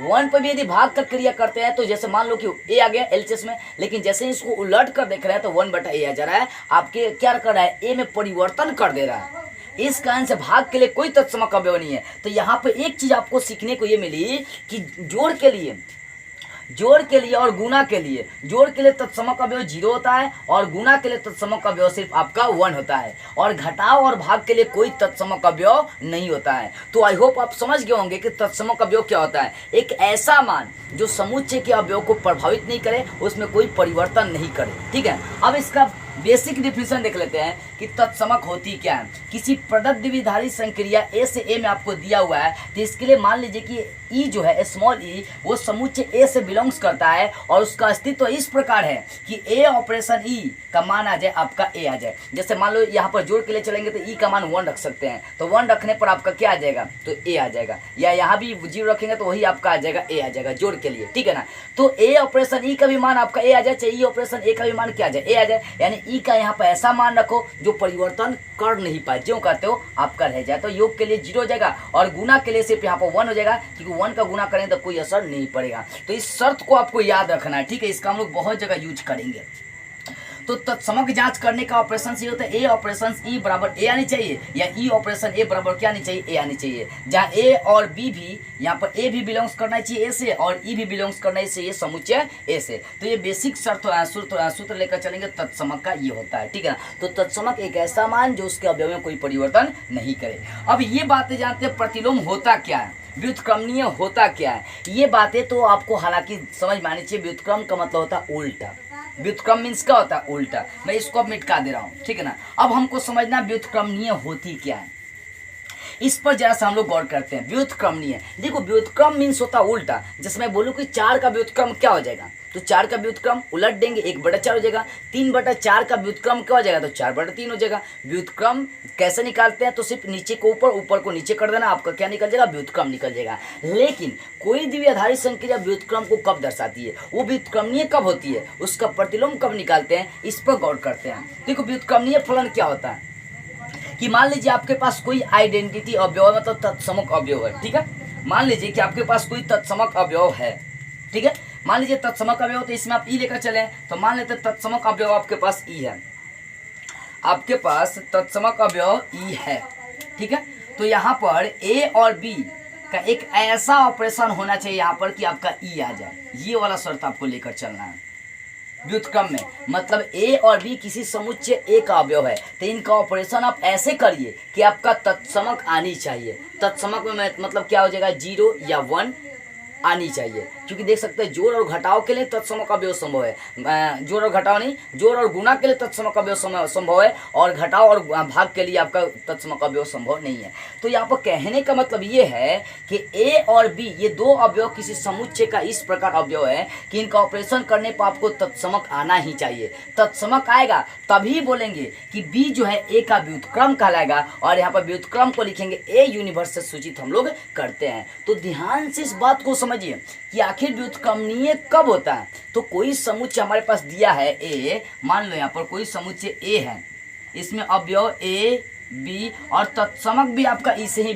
1 पर भी यदि भाग का क्रिया करते हैं तो जैसे मान लो कि a आ गया एलएचएस में, लेकिन जैसे ही इसको उलट कर देख रहे हैं तो 1 बटा a आ जा रहा है, आपके क्या कर रहा है, a में परिवर्तन कर दे रहा है। इस कारण से भाग के लिए कोई तत्समक अवयव नहीं है। तो यहाँ पे एक चीज आपको सीखने को ये मिली कि जोड़ के लिए और गुणा के लिए, जोड़ के लिए तत्समक अवयव 0 होता है और गुणा के लिए तत्समक अवयव सिर्फ आपका 1 होता है, और घटाव और भाग के लिए कोई तत्समक अवयव नहीं होता है। तो आई होप आप समझ गए होंगे कि तत्समक अवयव क्या होता है। एक ऐसा मान जो समुच्चय के अवयव को प्रभावित नहीं करे, उसमें कोई परिवर्तन नहीं करे। ठीक है, अब इसका बेसिक डिफिनेशन देख लेते हैं कि तत्समक होती क्या है। किसी प्रदत्त द्विधारी संक्रिया ए से ए में आपको दिया हुआ है, तो इसके लिए मान लीजिए कि ई जो है स्मॉल ई वो समुच्चय ए से बिलोंग्स करता है और उसका अस्तित्व इस प्रकार है कि ए ऑपरेशन ई का मान आ जाए आपका ए आ जाए। जैसे मान लो यहाँ पर जोड़ के लिए चलेंगे तो ई का मान 1 रख सकते हैं, तो 1 रखने पर आपका क्या आ जाएगा, तो ए आ जाएगा, या यहाँ भी 0 रखेंगे तो वही आपका आ जाएगा ए आ जाएगा जोड़ के लिए। ठीक है ना, तो ए ऑपरेशन ई का भी मान आपका ए आ जाए, चाहे ई ऑपरेशन ए का भी मान क्या आ जाए, ए आ जाए। यानी ई का यहाँ पर ऐसा मान रखो जो परिवर्तन कर नहीं पाए, जो कहते हो आपका रह जाए। तो योग के लिए 0 हो जाएगा और गुना के लिए सिर्फ यहाँ पर 1 हो जाएगा, क्योंकि 1 का गुना करें तो कोई असर नहीं पड़ेगा। तो इस शर्त को आपको याद रखना है। ठीक है, इसका हम लोग बहुत जगह यूज करेंगे। तो तत्समक जांच करने का ऑपरेशन ये होता है, ए ऑपरेशन ई बराबर ए आनी चाहिए, या ई ऑपरेशन ए बराबर क्या आनी चाहिए, ए आनी चाहिए। जहाँ ए और बी भी, यहाँ पर ए भी बिलोंग्स करना चाहिए ए से और ई भी बिलोंग्स करना चाहिए समुच्चय ए से। तो ये बेसिक सूत्र लेकर चलेंगे तत्समक का, ये होता है। ठीक है ना, तो तत्समक एक ऐसा मान जो उसके अवयव में कोई परिवर्तन नहीं करे। अब ये बातें जानते हैं प्रतिलोम होता क्या है, व्युत्क्रमणीय होता क्या है। ये बातें तो आपको हालांकि समझ में आनी चाहिए। व्युत्क्रम का मतलब होता है उल्टा, व्युत्क्रम मीन्स क्या होता है, उल्टा। मैं इसको अब मिटका दे रहा हूँ। ठीक है ना, अब हमको समझना व्युत्क्रमणीय होती क्या है, इस पर जरा सा हम लोग गौर करते हैं। व्युत्क्रमणीय, देखो व्युत्क्रम मीन्स होता है उल्टा। जैसे मैं बोलूँ कि 4 का व्युत्क्रम क्या हो जाएगा, तो 4 का व्युत्क्रम उलट देंगे 1/4 हो जाएगा। 3/4 का व्युत्क्रम क्या हो जाएगा, तो 4/3 हो जाएगा। व्युत्क्रम कैसे निकालते हैं, तो सिर्फ नीचे को ऊपर, ऊपर को नीचे कर देना, आपका क्या निकल जाएगा, व्युत्क्रम निकल जाएगा। लेकिन कोई द्विआधारी संक्रिया व्युत्क्रम को कब दर्शाती है, वो व्युत्क्रमणीय कब होती है, उसका प्रतिलोम कब निकालते हैं, इस पर गौर करते हैं। देखो व्युत्क्रमणीय फलन क्या होता है कि मान लीजिए आपके पास कोई आइडेंटिटी अवयव है, मतलब तत्समक अवयव है। ठीक है, मान लीजिए कि आपके पास कोई तत्समक अवयव है। ठीक है, मान लीजिए तत्समक अवयव, तो इसमें आप ई लेकर चले, तो मान लेते तत्समक अवयव आपके पास ई है, आपके पास तत्समक अवयव ई है। ठीक है, तो यहाँ पर ए और बी का एक ऐसा ऑपरेशन होना चाहिए यहाँ पर कि आपका ई आ जाए, ये वाला शर्त आपको लेकर चलना है व्युत्क्रम में। मतलब ए और बी किसी समुच्चय ए का अवयव है, तो इनका ऑपरेशन आप ऐसे करिए कि आपका तत्समक आनी चाहिए। तत्समक में मतलब क्या हो जाएगा, 0 या 1 आनी चाहिए, क्योंकि देख सकते हैं जोड़ और घटाव के लिए तत्समक अवयव संभव है, जोड़ और घटाव नहीं, जोड़ और गुणा के लिए तत्समक अवयव संभव है, और घटाव और भाग के लिए आपका तत्समक अवयव संभव नहीं है। तो यहाँ पर कहने का मतलब ये है कि ए और बी ये 2 अवयव किसी समुच्चय का इस प्रकार अवयव है कि इनका ऑपरेशन करने पर आपको तत्समक आना ही चाहिए। तत्समक आएगा तभी बोलेंगे कि बी जो है ए का व्युत्क्रम कहलाएगा, और यहाँ पर व्युत्क्रम को लिखेंगे ए यूनिवर्स से सूचित हम लोग करते हैं। तो ध्यान से इस बात को समझिए कि आखिर व्युत्क्रमणीय कब होता है। तो कोई समुच्चय हमारे पास दिया है ए, मान लो यहाँ पर कोई समुच्चय ए है, इसमें अवयव ए बी और तत्समक भी आपका ई से ही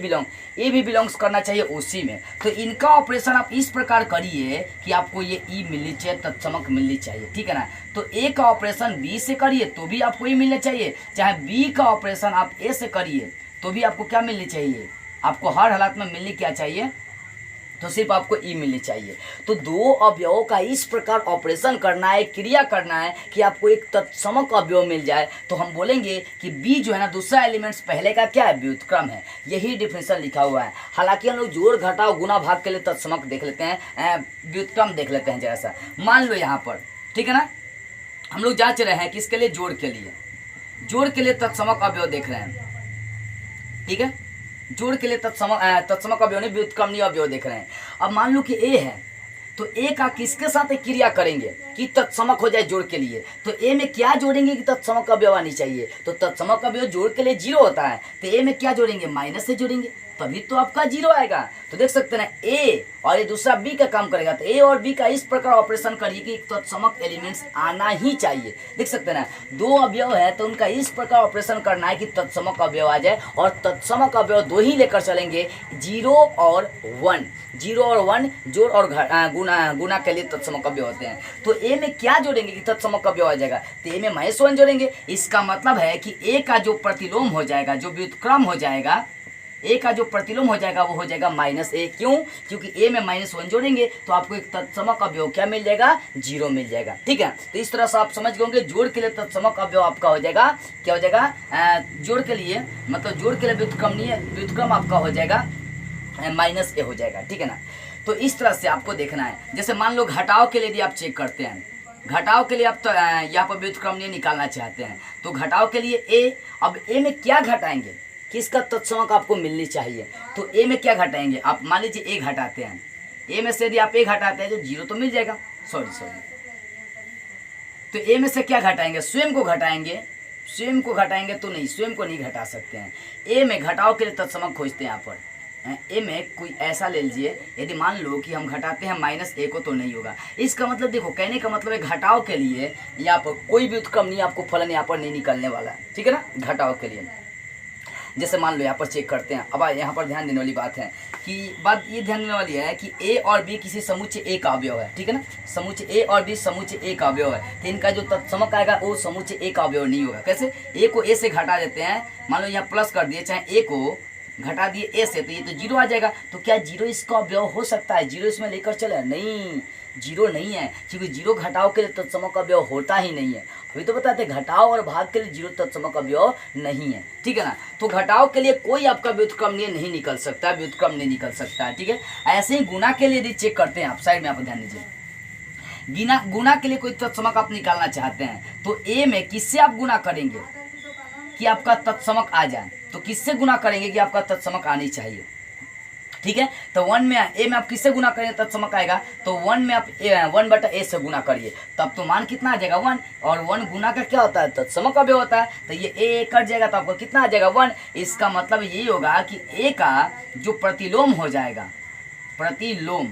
ए भी बिलोंग्स करना चाहिए उसी में। तो इनका ऑपरेशन आप इस प्रकार करिए कि आपको ये ई मिलनी चाहिए, तत्समक मिलनी चाहिए। ठीक है ना, तो ए का ऑपरेशन बी से करिए तो भी आपको ई मिलना चाहिए, चाहे बी का ऑपरेशन आप ए से करिए तो भी आपको क्या मिलनी चाहिए, आपको हर हालात में मिलनी क्या चाहिए, तो सिर्फ आपको ई मिलनी चाहिए। तो 2 अवयवों का इस प्रकार ऑपरेशन करना है, क्रिया करना है कि आपको एक तत्समक अवयव मिल जाए, तो हम बोलेंगे कि बी जो है ना दूसरा एलिमेंट्स पहले का क्या है, व्युत्क्रम है। यही डिफिनेशन लिखा हुआ है। हालांकि हम लोग जोड़ घटाव गुना भाग के लिए तत्समक देख लेते हैं, व्युत्क्रम देख लेते हैं जरा सा। मान लो यहाँ पर, ठीक है ना, हम लोग जांच रहे हैं किसके लिए, जोड़ के लिए, जोड़ के लिए तत्समक अवयव देख रहे हैं। ठीक है, जोड़ के लिए तत्समक अवयव नहीं व्युत्क्रमणीय अवयव देख रहे हैं। अब मान लो कि ए है, तो ए का किसके साथ एक क्रिया करेंगे कि तत्समक हो जाए जोड़ के लिए, तो ए में क्या जोड़ेंगे कि तत्समक अवयव आनी चाहिए, तो तत्समक अवयव जोड़ के लिए 0 होता है, तो ए में क्या जोड़ेंगे, माइनस से जोड़ेंगे, तभी तो आपका 0 आएगा। तो देख सकते हैं ए और ये दूसरा बी का काम करेगा, तो ए और बी का इस प्रकार ऑपरेशन करिए कि तत्समक एलिमेंट्स आना ही चाहिए। देख सकते हैं ना, 2 अवयव है तो उनका इस प्रकार ऑपरेशन करना है कि तत्समक अवयव आ जाए, और तत्समक अवयव 2 ही लेकर चलेंगे, 0 और 1। 0 और 1 जोड़ और गुना के लिए तत्समक अवयव होते हैं। तो ए में क्या जोड़ेंगे कि तत्समक अवयव आ जाएगा, तो ए में -1 जोड़ेंगे। इसका मतलब है कि ए का जो प्रतिलोम हो जाएगा, जो व्युत्क्रम हो जाएगा, ए का जो प्रतिलोम हो जाएगा वो हो जाएगा -a। क्यों? क्योंकि ए में -1 जोड़ेंगे तो आपको एक तत्समक अवयव क्या मिल जाएगा, 0 मिल जाएगा। ठीक है, तो इस तरह से आप समझ गए होंगे जोड़ के लिए तत्समक अवयव आपका हो जाएगा, क्या हो जाएगा, जोड़ के लिए मतलब जोड़ के लिए व्युत्क्रम आपका हो जाएगा -a हो जाएगा। ठीक है ना, तो इस तरह से आपको देखना है। जैसे मान लो घटाव के लिए यदि आप चेक करते हैं, घटाव के लिए आप तो यहाँ पर व्युत्क्रमणीय निकालना चाहते हैं, तो घटाव के लिए ए, अब ए में क्या घटाएंगे, किसका तत्समक आपको मिलनी चाहिए, तो ए में क्या घटाएंगे, आप मान लीजिए ए घटाते हैं, ए में से यदि आप ए घटाते हैं तो 0 तो मिल जाएगा, सॉरी तो ए में से क्या घटाएंगे, स्वयं को घटाएंगे, स्वयं को घटाएंगे तो नहीं, स्वयं को नहीं घटा सकते हैं। ए में घटाव के लिए तत्समक खोजते हैं यहाँ पर, ए में कोई ऐसा ले लीजिए, यदि मान लो कि हम घटाते हैं -a को तो नहीं होगा। इसका मतलब देखो, कहने का मतलब है घटाव के लिए यहाँ पर कोई भी उत्क्रम नहीं, आपको फलन यहाँ पर नहीं निकलने वाला है। ठीक है ना, घटाव के लिए जैसे मान लो यहाँ पर चेक करते हैं। अब यहाँ पर ध्यान देने वाली बात है कि बात ये ध्यान देने वाली है कि ए और बी किसी समुच्चय ए का अवयव है। ठीक है ना, समुच्चय ए और बी समुच्चय ए का अवयव है, तो इनका जो तत्समक आएगा वो समुच्चय ए का अवयव नहीं होगा। कैसे, ए को ए से घटा देते हैं, मान लो यहाँ प्लस कर दिए, चाहे ए को घटा दिए ए से, तो ये तो 0 आ जाएगा। तो क्या 0 इसका अवयव हो सकता है, 0 इसमें लेकर चले, नहीं 0 नहीं है, क्योंकि 0 घटाव के लिए तत्समक अवयव होता ही नहीं है। अभी तो बताते घटाव और भाग के लिए 0 तत्समक अवयव नहीं है। ठीक है ना, तो घटाव के लिए कोई आपका व्युत्क्रमणीय नहीं निकल सकता, व्युत्क्रम नहीं निकल सकता है। ठीक है, ऐसे ही गुना के लिए यदि चेक करते हैं, आप साइड में आप ध्यान दीजिए, गुना के लिए कोई तत्समक आप निकालना चाहते हैं, तो ए में किससे आप गुना करेंगे कि आपका तत्समक आ जाए, तो किससे गुना करेंगे कि आपका तत्समक आनी चाहिए। ठीक है, तो 1 में ए में आप किससे गुना करेंगे तत्समक आएगा, तो 1 में आप 1/a से गुना करिए, तब तो मान कितना आ जाएगा 1, और 1 गुना का क्या होता है, तत्समक अवयव होता है, तो ये ए कट जाएगा तो आपको कितना आ जाएगा 1। इसका मतलब यही होगा कि ए का जो प्रतिलोम हो जाएगा, प्रतिलोम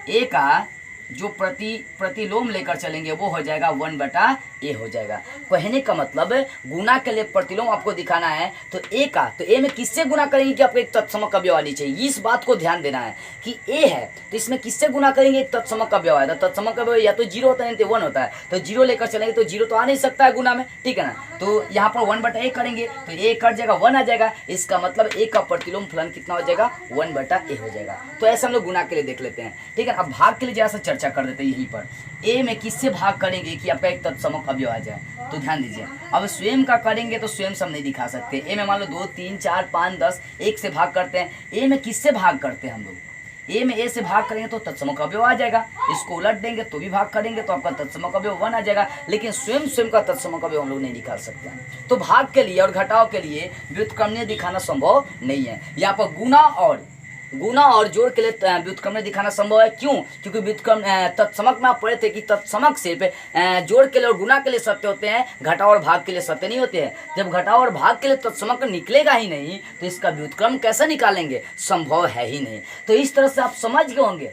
ए का जो प्रतिलोम लेकर चलेंगे वो हो जाएगा 1/a हो जाएगा। कहने का मतलब गुना के लिए प्रतिलोम आपको दिखाना है, तो ए का, तो ए में किससे गुना करेंगे कि आपको एक तत्समक अवयव आनी चाहिए। इस बात को ध्यान देना है कि ए है तो इसमें किससे गुना करेंगे, एक तत्समक अवयव आएगा। तत्समक अवयव या तो 0 होता है या 1 होता है, तो 0 लेकर चलेंगे तो 0 तो आ नहीं सकता है गुना में। ठीक है ना, तो यहाँ पर 1/a करेंगे तो ए कट जाएगा, 1 आ जाएगा। इसका मतलब ए का प्रतिलोम फलन कितना हो जाएगा, 1/a हो जाएगा। तो ऐसा हम लोग गुना के लिए देख लेते हैं। ठीक है, अब भाग के लिए जरा सा चर्चा कर देते हैं। यहीं पर ए में किससे भाग करेंगे कि आपका एक तत्समक अवयव आ जाए, तो ध्यान दीजिए। अब स्वयं का करेंगे तो स्वयं से हम नहीं दिखा सकते। ए में मान लो 2 3 4 5 10 1 से भाग करते हैं। ए में किससे भाग करते हैं हम लोग, ए में ए से भाग करेंगे तो तत्समक अवयव आ जाएगा। इसको उलट देंगे तो भी भाग करेंगे तो आपका तत्समक अवयव 1 आ जाएगा। लेकिन स्वयं का तत्समक अवयव हम लोग नहीं निकाल सकते हैं। तो भाग के लिए और घटाव के लिए व्युत्क्रमणीय दिखाना संभव नहीं है। यहाँ पर गुना और जोड़ के लिए व्युत्क्रमणीय दिखाना संभव है। क्यों? क्योंकि व्युत्क्रम तत्समक में आप पढ़े थे कि तत्समक सिर्फ जोड़ के लिए और गुना के लिए सत्य होते हैं, घटाव और भाग के लिए सत्य नहीं होते हैं। जब घटाव और भाग के लिए तत्समक निकलेगा ही नहीं तो इसका व्युत्क्रम कैसे निकालेंगे, संभव है ही नहीं। तो इस तरह से आप समझ गए होंगे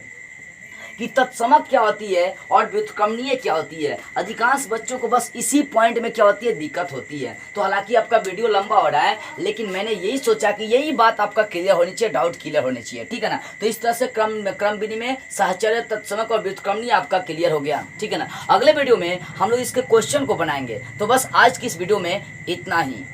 कि तत्समक क्या होती है और व्युत्क्रमणीय क्या होती है। अधिकांश बच्चों को बस इसी पॉइंट में क्या होती है, दिक्कत होती है। तो हालांकि आपका वीडियो लंबा हो रहा है, लेकिन मैंने यही सोचा कि यही बात आपका क्लियर होनी चाहिए, डाउट क्लियर होनी चाहिए। ठीक है ना, तो इस तरह से क्रम विधि में साहचर्य, तत्समक और व्युत्क्रमणीय आपका क्लियर हो गया। ठीक है ना, अगले वीडियो में हम लोग इसके क्वेश्चन को बनाएंगे। तो बस आज की इस वीडियो में इतना ही।